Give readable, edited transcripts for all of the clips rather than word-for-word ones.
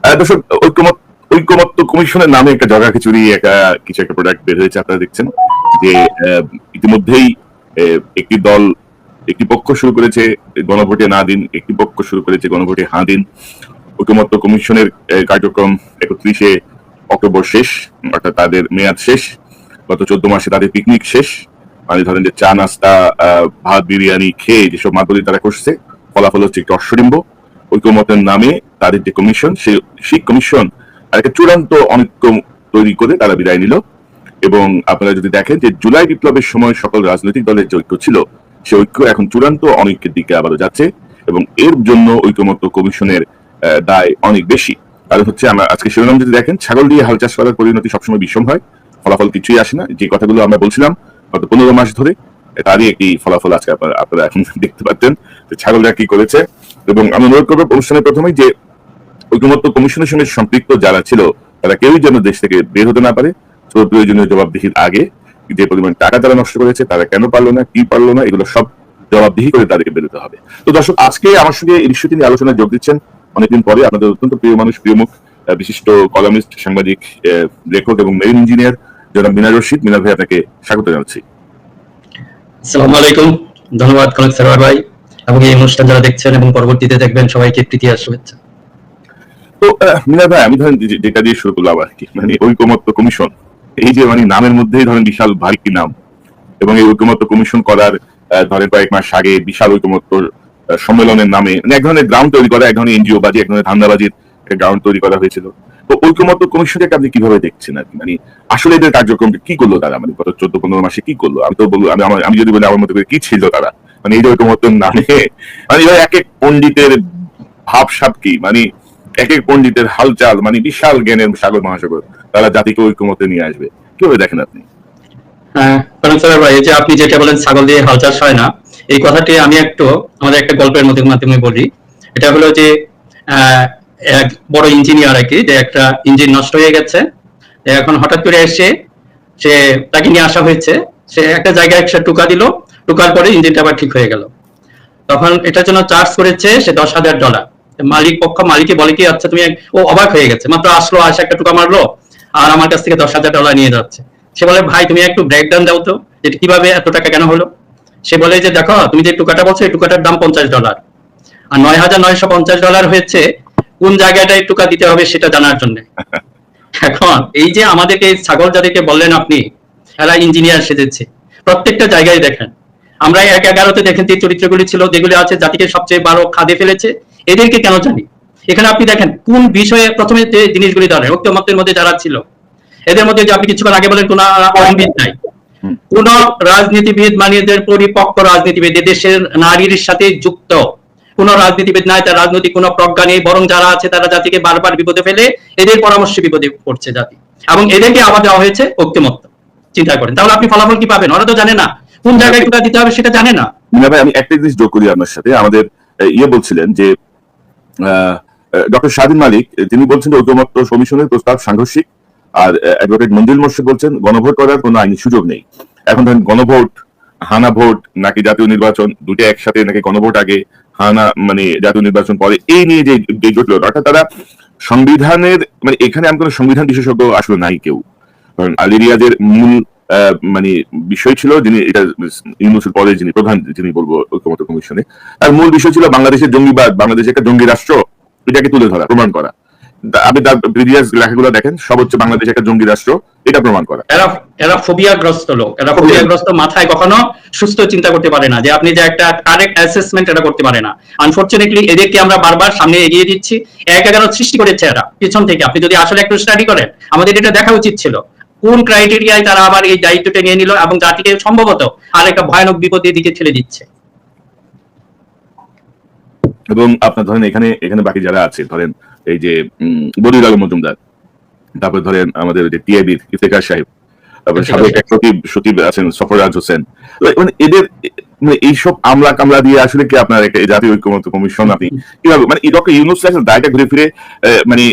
দর্শক, ঐকমত্য কমিশনের নামে একটা জগাখিচুড়ি কিছু একটা প্রোডাক্ট বের হয়েছে। আপনারা দেখছেন যে ইতিমধ্যেই একটি দল একটি পক্ষ শুরু করেছে গণভোটে না দিন, একটি পক্ষ শুরু করেছে গণভোটে হ্যাঁ দিন। ঐকমত্য কমিশনের কার্যক্রম 31শে অক্টোবর শেষ, অর্থাৎ তাদের মেয়াদ শেষ। গত 14 মাসে তাদের পিকনিক শেষ। মানে ধরেন যে চা নাস্তা, ভাত বিরিয়ানি খেয়ে যেসব মাদুলি তারা করছে, ফলাফল হচ্ছে একটি অশ্বডিম্ব। ঐকমত্যের নামে তাদের যে কমিশন, সেই কমিশন একটা চূড়ান্ত অনৈক্য তৈরি করে তারা বিদায় নিল। এবং আপনারা যদি দেখেন যে জুলাই বিপ্লবের সময় সকল রাজনৈতিক দলের যে ঐক্য ছিল, সে ঐক্য এখন চূড়ান্ত অনৈক্যের দিকে আবারও যাচ্ছে। এবং এর জন্য ঐকমত্য কমিশনের দায় অনেক বেশি। কারণ হচ্ছে, আমরা আজকে শিরোনাম যদি দেখেন, ছাগল দিয়ে হাল চাষ করার পরিণতি সবসময় বিষম হয়, ফলাফল কিছুই আসে না। যে কথাগুলো আমরা বলছিলাম গত 15 মাস ধরে, তারই একটি ফলাফল আজকে আপনারা এখন দেখতে পাচ্ছেন যে ছাগলরা কি করেছে। এবং আমি অনুরোধ করবো অনুষ্ঠানের প্রথমেই যে ঐকমত্য কমিশনের সঙ্গে সম্পৃক্ত যারা ছিল তারা কেউই যেন দেশ থেকে বের হতে না পারে। প্রয়োজনীয় জবাবদিহির আগে যে পরিমাণ টাকা তারা নষ্ট করেছে, তারা কেন পারলো না, কি পারলো না, এগুলো সব জবাবদিহি করে তাদেরকে বেরোতে হবে। তো দর্শক, আজকে আমার সঙ্গে এই বিষয়টি নিয়ে আলোচনায় যোগ দিচ্ছেন অনেকদিন পরে আপনাদের অত্যন্ত প্রিয় মানুষ, প্রিয় মুখ, বিশিষ্ট কলামিস্ট, সাংবাদিক, লেখক এবং মেরিন ইঞ্জিনিয়ার জনাব মিনার রশিদ। মিনার ভাই, আপনাকে স্বাগত জানাচ্ছি। আসসালামু আলাইকুম। ধন্যবাদ কনক সারোয়ার ভাই, এবং এই অনুষ্ঠান যারা দেখছেন এবং পরবর্তীতে দেখবেন সবাইকে প্রীতি আর শুভেচ্ছা। তো মিনার ভাই, আমি ধরেন যেটা দিয়ে শুরু করলাম আর কি, মানে ঐকমত্য কমিশন, এই যে মানে নামের মধ্যেই ধরেন বিশাল ভারী কি নাম। এবং এই ঐকমত্য কমিশন করার ধরেন কয়েক মাস আগে বিশাল ঐকমত্য সম্মেলনের নামে মানে এক ধরনের গ্রাউন্ড তৈরি করা, এক ধরনের এনজিও বাজি, এক ধরনের ধান্দাবাজির একটা গ্রাউন্ড তৈরি করা হয়েছিল। তো ঐকমত্য কমিশনকে আপনি কিভাবে দেখছেন আর কি, মানে আসলে এদের কার্যক্রম কি করলো তারা, মানে গত 14-15 মাসে কি করলো? আমি তো বলবো, আমি যদি বলি আমার মতো করে কি ছিল তারা, মানে এই যে ঐকমত্যের নামে, মানে এক এক পণ্ডিতের ভাবসাব কি, মানে এক এক পণ্ডিতের হালচাল, মানে বিশাল জ্ঞানের সাগর মহাসাগর, তারা জাতিকে ঐকমত্যে নিয়ে আসবে। কিভাবে দেখেন আপনি? কনক সারোয়ার ভাই, এই যে আপনি যেটা বলেন ছাগল দিয়ে হাল চাষ হয় না, এই কথাটি আমি একটু আমাদের একটা গল্পের মাধ্যমে বলি। এটা হলো যে এক বড় ইঞ্জিনিয়ার আর কি, যে একটা ইঞ্জিন নষ্ট হয়ে গেছে, এখন হঠাৎ করে এসে সে তাকে নিয়ে আসা হয়েছে। সে একটা জায়গায় একটা টুকা দিল, টুকার পরে ইঞ্জিনটা আবার ঠিক হয়ে গেল। তখন এটার জন্য চার্জ করেছে সে $10,000। মালিকে বলে কি, আচ্ছা তুমি, ও অবাক হয়ে গেছে, মাত্র আসলো, আসে একটা টুকা মারলো আর আমার কাছ থেকে $10,000 নিয়ে যাচ্ছে। সে বলে, ভাই তুমি একটু ব্রেকডাউন দাও তো, যে কিভাবে এত টাকা কেন হলো। সে বলে যে দেখো, তুমি যে টুকাটা বলছো, এই টুকাটার দাম $50, আর $9,950 হয়েছে কোন জায়গাটায় টুকা দিতে হবে সেটা জানার জন্য। এখন এই যে আমাদেরকে ছাগল যাদেরকে বললেন আপনি, এরা ইঞ্জিনিয়ার সেজেছে প্রত্যেকটা জায়গায়। দেখেন, আমরা 1-11-তে দেখেন যে চরিত্রগুলি ছিল, যেগুলি আছে জাতিকে সবচেয়ে বড় খাদে ফেলেছে, এদেরকে কেন জানি। এখানে আপনি দেখেন কোন বিষয়ে প্রথমে যে জিনিসগুলি ধরেন, ঐক্যমত্যের মধ্যে যারা ছিল, এদের মধ্যে যে আপনি কিছুক্ষণ আগে বলেন কোন আইনবিদ নাই, কোন রাজনীতিবিদ, মানে এদের পরিপক্ক রাজনীতিবিদ, দেশের নারীর সাথে যুক্ত কোন রাজনীতিবিদ নাই, তার রাজনৈতিক কোন প্রজ্ঞা নেই, বরং যারা আছে তারা জাতিকে বারবার বিপদে ফেলে, এদের পরামর্শে বিপদে পড়ছে জাতি, এবং এদেরকে আবার দেওয়া হয়েছে ঐক্যমত্য। চিন্তা করেন, তাহলে আপনি ফলাফল কি পাবেন? ওরা তো জানে না কোন জায়গায় টুকা দিতে হবে, সেটা জানে না। ভাই, আমি একটা জিনিস যোগ করি আপনার সাথে। আমাদের বলছিলেন যে ডক্টর স্বাধীন মালিক, তিনি বলছেন ঐকমত্য কমিশনের প্রস্তাব সাংঘর্ষিক। আর অ্যাডভোকেট মঞ্জুল মোর্শেদ বলছেন গণভোট করার কোনো আইনি সুযোগ নেই। এখন ধরেন গণভোট, হানা ভোট নাকি জাতীয় নির্বাচন, দুটো একসাথে, নাকি গণভোট আগে হানা মানে জাতীয় নির্বাচন পরে, এই নিয়ে যে জটিলতা, অর্থাৎ তারা সংবিধানের, মানে এখানে আমি কোনো সংবিধান বিশেষজ্ঞ আসলে নাই কেউ। কারণ আলী রিয়াজের মূল মানে বিষয় ছিল, যিনি এটা ইউনূসের পরে যিনি প্রধান, যিনি বলবো ঐকমত্য কমিশনে, তার মূল বিষয় ছিল বাংলাদেশের জঙ্গিবাদ, বাংলাদেশ একটা জঙ্গি রাষ্ট্র, এটাকে তুলে ধরা, প্রমাণ করা। আপনি তার প্রিভিয়াস লেখাগুলো দেখেন, সব হচ্ছে বাংলাদেশ একটা জঙ্গি রাষ্ট্র, এটা প্রমাণ করা। এরা ফোবিয়াগ্রস্ত লোক, এরা ফোবিয়াগ্রস্ত, মাথায় কখনো সুস্থ চিন্তা করতে পারে না, যে আপনি যে একটা কারেক্ট অ্যাসেসমেন্ট এটা করতে পারে না। আনফরচুনেটলি এদেরকে আমরা বারবার সামনে এগিয়ে দিচ্ছি, 1-11 সৃষ্টি করেছে এরা পিছন থেকে। আপনি যদি আসলে একটু স্টাডি করেন, আমাদের এটা দেখা উচিত ছিল কোন ক্রাইটেরিয়ায় তারা আবার এই দায়িত্বটা নিয়ে নিল এবং জাতিকে সম্ভবত আর একটা ভয়ানক বিপদের দিকে ঠেলে দিচ্ছে। এবং আপনার ধরেন এখানে বাকি যারা আছে, ধরেন এই যে বদিউল আলম মজুমদার, তারপর ধরেন আমাদের যে টিআইবির ইফতেখার সাহেব, তারপর সাবেক এক সচিব আছেন সফররাজ হোসেন, মানে এদের এইসব আমলা কামলা দিয়ে আসলে কি আপনার জাতীয় ঐকমত্য কমিশন আপনি কিভাবে, মানে ডক্টর ইউনূস দায়টা ঘুরে ফিরে মানে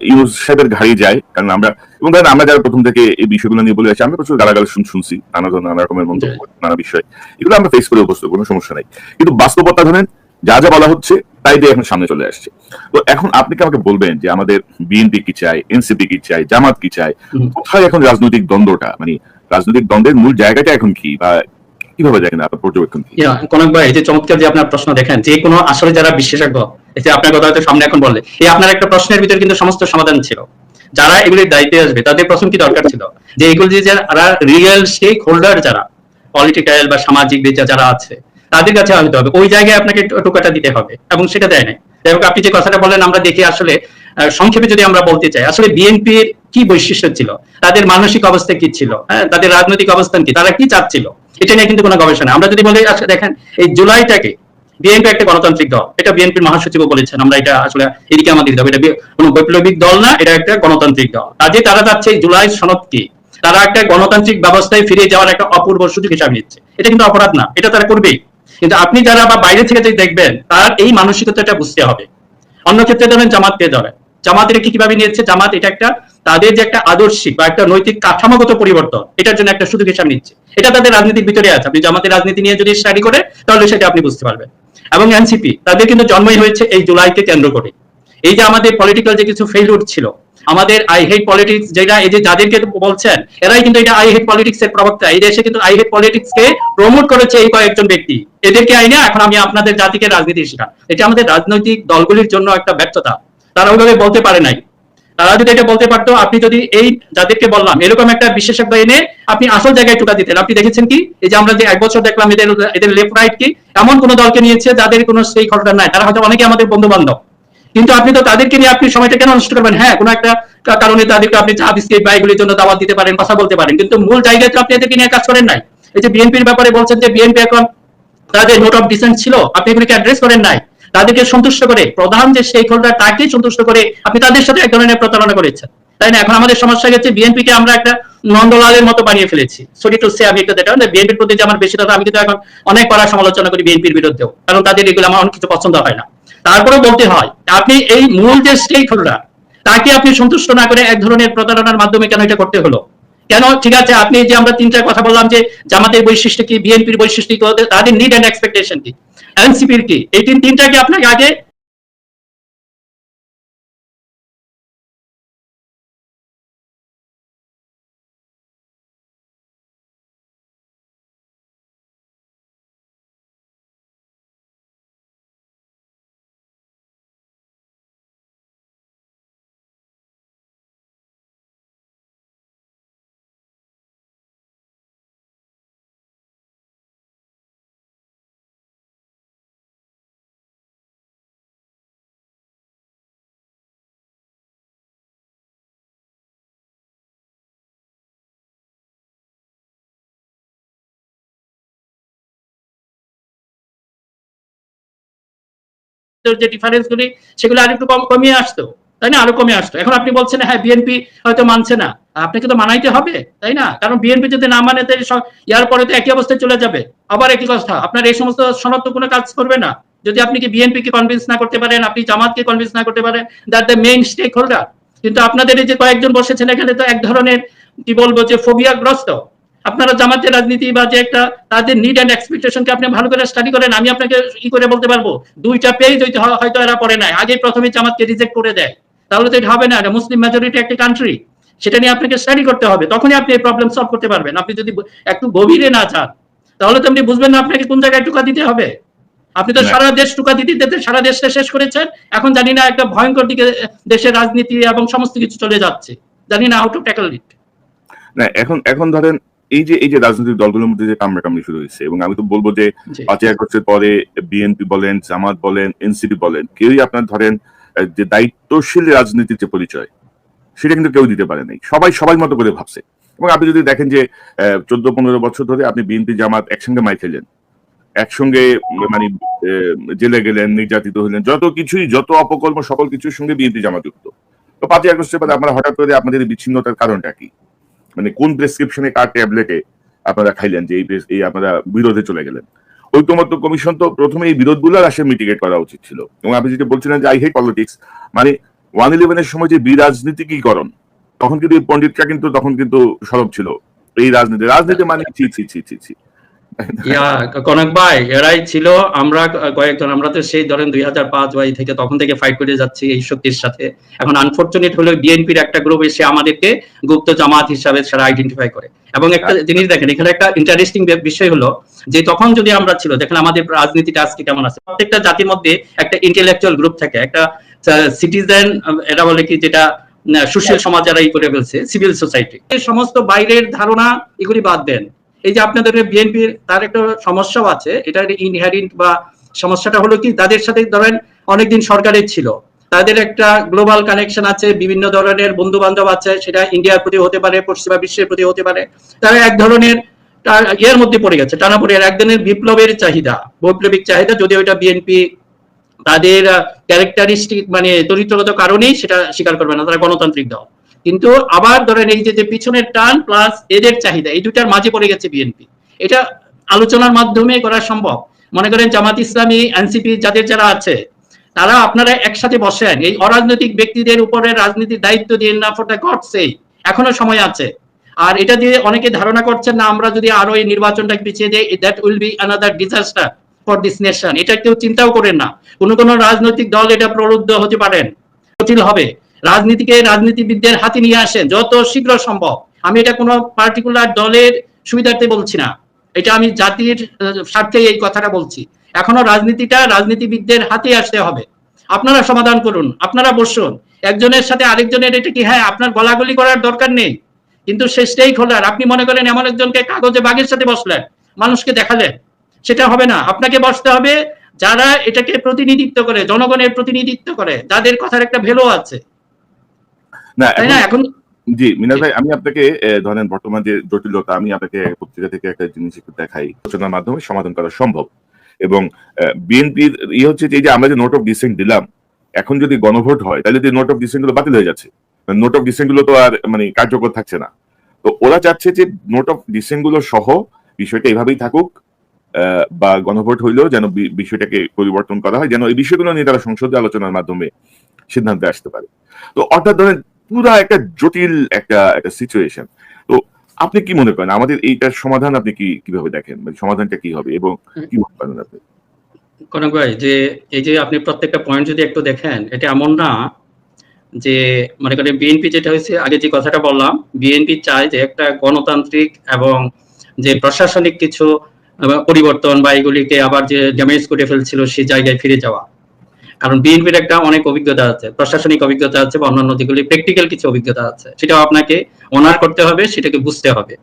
ইউনূস সাহেবের ঘাড়ি যায়? কারণ আমরা, এবং ধরেন আমরা যারা প্রথম থেকে এই বিষয়গুলো নিয়ে বলে আসছি, আমরা প্রচুর গালাগাল শুনছি, নানা রকমের মন্তব্য, নানা বিষয়, এগুলো আমরা ফেস করে অবস্থা, কোনো সমস্যা নাই। কিন্তু বাস্তবতা ধরেন যা যা বলা হচ্ছে তাই দিয়ে এখন সামনে চলে আসছে। তো এখন আপনি কি আমাকে বলবেন যে আমাদের বিএনপি কি চায়, এনসিপি কি চায়, জামাত কি চায়, কোথায় এখন রাজনৈতিক দ্বন্দ্বটা, মানে রাজনৈতিক দ্বন্দ্বের মূল জায়গাটা এখন কি, বা কিভাবে দেখেন আপনার পর্যবেক্ষণ কি? কনক ভাই, এই যে চমৎকার যে আপনার প্রশ্ন, দেখেন যে কোনো আসলে যারা বিশেষজ্ঞ, এই যে আপনার কথা হয়তো সামনে এখন বললে, এই আপনার একটা প্রশ্নের ভিতরে কিন্তু সমস্ত সমাধান ছিল। যারা এগুলির দায়িত্বে আসবে তাদের প্রথম কি দরকার ছিল, যে এগুলি যে যারা রিয়েল স্টেক হোল্ডার, যারা পলিটিক্যাল বা সামাজিক দিকে যারা আছে, তাদের কাছে আসতে হবে, ওই জায়গায় আপনাকে টোকাটা দিতে হবে, এবং সেটা দেয় নাই। যাই হোক, আপনি যে কথাটা বলেন আমরা দেখি আসলে সংক্ষেপে যদি আমরা বলতে চাই, আসলে বিএনপির কি বৈশিষ্ট্য ছিল, তাদের মানসিক অবস্থা কি ছিল, হ্যাঁ, তাদের রাজনৈতিক অবস্থান কি, তারা কি চাচ্ছিল, এটা নিয়ে কিন্তু কোনো গবেষণা। আমরা যদি বলি আসলে দেখেন এই জুলাইটাকে, বিএনপি একটা গণতান্ত্রিক দল, এটা বিএনপির মহাসচিবও বলেছেন, আমরা এটা আসলে এদিকে আমাদের দিতে হবে, এটা কোনো বৈপ্লবিক দল না, এটা একটা গণতান্ত্রিক দল। কাজে তারা যাচ্ছে এই জুলাই সনদকে তারা একটা গণতান্ত্রিক ব্যবস্থায় ফিরে যাওয়ার একটা অপূর্ব সুযোগ হিসাবে নিচ্ছে। এটা কিন্তু অপরাধ না, এটা তারা করবেই। কিন্তু আপনি যারা বা বাইরে থেকে যদি দেখবেন, তার এই মানসিকতাটা বুঝতে হবে। অন্য ক্ষেত্রে ধরেন জামাতকে ধরেন, জামাতের কি কিভাবে নিয়েছে, জামাত এটা একটা তাদের যে একটা আদর্শিক বা একটা নৈতিক কাঠামোগত পরিবর্তন, এটার জন্য একটা সুযোগ হিসাবে নিচ্ছে। এটা তাদের রাজনীতির ভিতরে আছে। আপনি জামাতের রাজনীতি নিয়ে যদি স্টাডি করে, তাহলে সেটা আপনি বুঝতে পারবেন। এবং এনসিপি, তাদের কিন্তু জন্মই হয়েছে এই জুলাইকে কেন্দ্র করে। এই যে আমাদের পলিটিক্যাল যে কিছু ফেইলিউর ছিল, আমাদের আই হেট পলিটিক্স, যেটা এই যে যাদেরকে বলছেন, এরাই কিন্তু এটা আই হেট পলিটিক্স এর প্রবক্তা। এই দেশে কিন্তু I hate politics K promote করেছে এই কয়েকজন ব্যক্তি। এদেরকে আইনে এখন আমি আপনাদের জাতিকে রাজনীতি শেখান, এটা আমাদের রাজনৈতিক দলগুলির জন্য একটা ব্যর্থতা। তারা ওইভাবে বলতে পারে নাই। তারা যদি এটা বলতে পারতো, আপনি যদি এই যাদেরকে বললাম এরকম একটা বিশেষজ্ঞ এনে আপনি আসল জায়গায় টুকা দিতেন। আপনি দেখেছেন কি, এই যে আমরা যে এক বছর দেখলাম এদের এদের লেফট রাইট কি এমন কোন দলকে নিয়েছে যাদের কোনো স্টেক হোল্ডার নাই, তারা হয়তো অনেকে আমাদের বন্ধু বান্ধব, কিন্তু আপনি তো তাদেরকে নিয়ে আপনি সময়টা কেন নষ্ট করবেন? হ্যাঁ, কোনো একটা কারণে তাদেরকে আপনি চা বিস্কিট বা এগুলির জন্য দাওয়াত দিতে পারেন, কথা বলতে পারেন, কিন্তু মূল জায়গায় তো আপনি এদেরকে নিয়ে কাজ করেন নাই। এই যে বিএনপির ব্যাপারে বলছেন যে বিএনপি এখন তাদের নোট অফ ডিসেন্ট ছিল, আপনি এগুলিকে অ্যাড্রেস করেন নাই। তাদেরকে সন্তুষ্ট করে, প্রধান যে স্টেক হোল্ডার তাকে সন্তুষ্ট করে আপনি তাদের সাথে এক ধরনের প্রতারণা করেছেন, তাই না? এখন আমাদের সমস্যা গেছে, বিএনপি কে আমরা একটা নন্দলালের মতো বানিয়ে ফেলেছি। সরি টু সে, আমি একটা যেটা বিএনপির প্রতি যে আমার বেশি কথা, আমি কিন্তু এখন অনেক কড়া সমালোচনা করি বিএনপির বিরুদ্ধেও, কারণ তাদের এগুলো আমার অনেক কিছু পছন্দ হয় না। তারপরে বলতে হয়, আপনি এই মূল যে স্টেক হোল্ডার তাকে আপনি সন্তুষ্ট না করে এক ধরনের প্রতারণার মাধ্যমে কেন এটা করতে হলো? কেন? ঠিক আছে, আপনি যে আমরা তিনটা কথা বললাম যে জামাতের বৈশিষ্ট্য কি, বিএনপির বৈশিষ্ট্য কি, তাদের নিড এন্ড এক্সপেকটেশন কি, এনসিপির কি, এই তিনটাকে আপনাকে আগে যে ডিফারেন্স গুলি সেগুলো আরেকটু কমিয়ে আসতো, তাই না? আরো কমে আসতো। এখন আপনি বলছেন হ্যাঁ বিএনপি হয়তো মানছে না, আপনাকে তো মানাইতে হবে, তাই না? কারণ বিএনপি যদি না মানে, ইয়ার পরে তো একই অবস্থায় চলে যাবে, আবার একই কথা। আপনার এই সমস্ত সনদ তো কোনো কাজ করবে না যদি আপনি কি বিএনপি কে কনভিন্স না করতে পারেন, আপনি জামাতকে কনভিন্স না করতে পারেন, that the main stakeholder. কিন্তু আপনাদের এই যে কয়েকজন বসেছেন এখানে, তো এক ধরনের কি বলবো যে ফোবিয়াগ্রস্ত। আপনারা জামাতের রাজনীতি বা যে একটা তাদের নিড এন্ড এক্সপেকটেশনকে আপনি ভালো করে স্টাডি করেন, আমি আপনাকে ই করে বলতে পারবো, দুইটা পেজ হয়তো এরা পড়ে নাই, আগে প্রথমে জামাতকে রিজেক্ট করে দেয়, তাহলে তো এটা হবে না। এটা মুসলিম মেজরিটি একটা কান্ট্রি, সেটা নিয়ে আপনাকে স্টাডি করতে হবে, তখনই আপনি এই প্রবলেম সলভ করতে পারবেন। আপনি যদি একটু গভীরে না যান, তাহলে তো আপনি বুঝবেন না আপনাকে কোন জায়গায় টুকা দিতে হবে। আপনি তো সারা দেশ টুকা দিতে দিতে সারা দেশটা শেষ করেছেন, এখন জানি না একটা ভয়ঙ্কর দিকে দেশের রাজনীতি এবং সমস্ত কিছু চলে যাচ্ছে, জানি না হাউ টু ট্যাকল ইট। না, এখন এখন ধরেন এই যে রাজনৈতিক দলগুলোর মধ্যে যে কামড়াকামড়ি শুরু হয়েছে, এবং আমি তো বলবো যে 5 আগস্টের পরে বিএনপি বলেন, জামাত বলেন, এনসিপি বলেন, কেউই আপনার ধরেন যে দায়িত্বশীল রাজনীতির যে পরিচয়, সেটা কিন্তু কেউ দিতে পারে নাই। সবাই সবাই মতো করে ভাবছে। এবং আপনি যদি দেখেন যে 14-15 বছর ধরে আপনি বিএনপি জামাত একসঙ্গে মাই খেলেন, একসঙ্গে মানে জেলে গেলেন, নির্যাতিত হলেন, যত কিছুই, যত অপকর্ম, সকল কিছুর সঙ্গে বিএনপি জামাত যুক্ত। তো 5 আগস্টের পরে আপনারা হঠাৎ করে আপনাদের বিচ্ছিন্নতার কারণটা কি? মানে কোন প্রেসক্রিপশনে, কার ট্যাবলেটে আপনারা খাইলেন যে এই আপনারা বিরোধে চলে গেলেন? ঐকমত্য কমিশন তো প্রথমে এই বিরোধগুলো আসলে মিটিগেট করা উচিত ছিল। এবং আপনি যেটা বলছিলেন যে আই হেট পলিটিক্স, মানে 111-এর সময় যে বিরাজনীতিকীকরণ, তখন কিন্তু পন্ডিতরা কিন্তু তখন কিন্তু সরব ছিল। এই রাজনীতি মানে ছি ছি ছি ছি ছি, ইয়া কনক ভাই, এরাই ছিল। আমরা কয়েকজন, আমরা তো সেই ধরেন 2005 ভাই থেকে তখন থেকে ফাইট করে যাচ্ছি এই শক্তির সাথে। এখন আনফরচুনেট হলো বিএনপির একটা গ্রুপ এসে আমাদেরকে গুপ্ত জামাত হিসাবে সারা আইডেন্টিফাই করে। এবং একটা জিনিস দেখেন, এখানে একটা ইন্টারেস্টিং বিষয় হলো যে তখন যদি আমরা ছিল, দেখেন আমাদের রাজনীতিটা আজকে কেমন আছে। প্রত্যেকটা জাতির মধ্যে একটা ইন্টেলেকচুয়াল গ্রুপ থাকে, একটা সিটিজেন, এরা বলে কি, যেটা সুশীল সমাজ যারা ই করে ফেলছে, সিভিল সোসাইটি। এই সমস্ত বাইরের ধারণা এগুলি বাদ দেন। এই যে আপনাদের বিএনপির, তার একটা সমস্যাও আছে, এটা ইনহেরিন্ট বা সমস্যাটা হলো কি, তাদের সাথে ধরেন অনেকদিন সরকারের ছিল, তাদের একটা গ্লোবাল কানেকশন আছে, বিভিন্ন ধরনের বন্ধু বান্ধব আছে, সেটা ইন্ডিয়ার প্রতি হতে পারে, পশ্চিমা বিশ্বের প্রতি হতে পারে। তারা এক ধরনের ইয়ের মধ্যে পড়ে গেছে, টানা পড়ে একদিনের বিপ্লবের চাহিদা, বৈপ্লবিক চাহিদা, যদিও এটা বিএনপি তাদের ক্যারেক্টারিস্টিক মানে চরিত্রগত কারণেই সেটা স্বীকার করবে না, তারা গণতান্ত্রিক দল। কিন্তু আবার ধরেন এই যে পিছনের টান প্লাস এদের চাহিদা, এই দুটার মাঝে পড়ে গেছে বিএনপি। এটা আলোচনার মাধ্যমে করা সম্ভব। মনে করেন জামাত ইসলামী, এনসিপি যাদের যারা আছে, তারা আপনারা একসাথে বসেন, এই অরাজনৈতিক ব্যক্তিদের উপরে রাজনীতির দায়িত্ব দিন না, ফর দ্য গডস সেক, এখনো সময় আছে। আর এটা দিয়ে অনেকে ধারণা করছেন না আমরা যদি আরো এই নির্বাচনটা পিছিয়ে দেই, that will be another disaster for this nation. এটা কেউ চিন্তাও করেন না। কোন কোন রাজনৈতিক দল এটা প্রলুব্ধ হতে পারেন, জটিল হবে। রাজনীতিকে রাজনীতিবিদদের হাতে নিয়ে আসেন যত শীঘ্র সম্ভব। আমি এটা কোনো পার্টিকুলার দলের সুবিধার্থে বলছি না, এটা আমি জাতির স্বার্থে এই কথাটা বলছি। এখনো রাজনীতিটা রাজনীতিবিদদের হাতে আসতে হবে। আপনারা সমাধান করুন, আপনারা বসুন, একজনের সাথে আরেকজনের, এটা কি, হ্যাঁ আপনার গলাগলি করার দরকার নেই, কিন্তু সে স্টেক হোল্ডার। আপনি মনে করেন এমন একজনকে কাগজে বাঘের সাথে বসলেন, মানুষকে দেখালেন, সেটা হবে না। আপনাকে বসতে হবে যারা এটাকে প্রতিনিধিত্ব করে, জনগণের প্রতিনিধিত্ব করে, যাদের কথার একটা ভ্যালু আছে, না তাই না? এখন জি মিনাল ভাই, আমি আপনাকে ধরেন বর্তমান যে জটিলতা, আমি আপনাকে পত্রিকা থেকে একটা জিনিস একটু দেখাই, আলোচনার মাধ্যমে সমাধান করা সম্ভব। এবং বিএনপির ইয়ে হচ্ছে যে এই যে আমরা যে নোট অফ ডিসেন্ট দিলাম, এখন যদি গণভোট হয় তাহলে যে নোট অফ ডিসেন্ট গুলো বাতিল হয়ে যাচ্ছে, নোট অফ ডিসেন্ট গুলো তো আর মানে কার্যকর থাকছে না। তো ওরা চাচ্ছে যে নোট অফ ডিসেন্ট গুলো সহ বিষয়টা এভাবেই থাকুক, বা গণভোট হইলেও যেন বিষয়টাকে পরিবর্তন করা হয়, যেন এই বিষয়গুলো নিয়ে তারা সংসদে আলোচনার মাধ্যমে সিদ্ধান্তে আসতে পারে। তো অর্থাৎ ধরেন পুরা একটা জটিল একটা একটা সিচুয়েশন। তো আপনি কি মনে করেন আমাদের এইটার সমাধান আপনি কিভাবে দেখেন, মানে সমাধানটা কি হবে এবং কি মনে করেন আপনি? কনক ভাই, যে এই যে আপনি প্রত্যেকটা পয়েন্ট যদি একটু দেখেন, এটা এমন না যে মনে করেন বিএনপি যেটা হয়েছে, আগে যে কথাটা বললাম, বিএনপি চায় যে একটা গণতান্ত্রিক এবং যে প্রশাসনিক কিছু পরিবর্তন বা এগুলিকে আবার যে ড্যামেজ করে ফেলছিল সেই জায়গায় ফিরে যাওয়া। কারণ বিএনপির একটা অনেক অভিজ্ঞতা আছে, প্রশাসনিক অভিজ্ঞতা আছে বা অন্যান্য দিকগুলি প্র্যাকটিক্যাল কিছু অভিজ্ঞতা আছে, সেটাও আপনাকে অনার করতে হবে, সেটাকে বুঝতে হবে।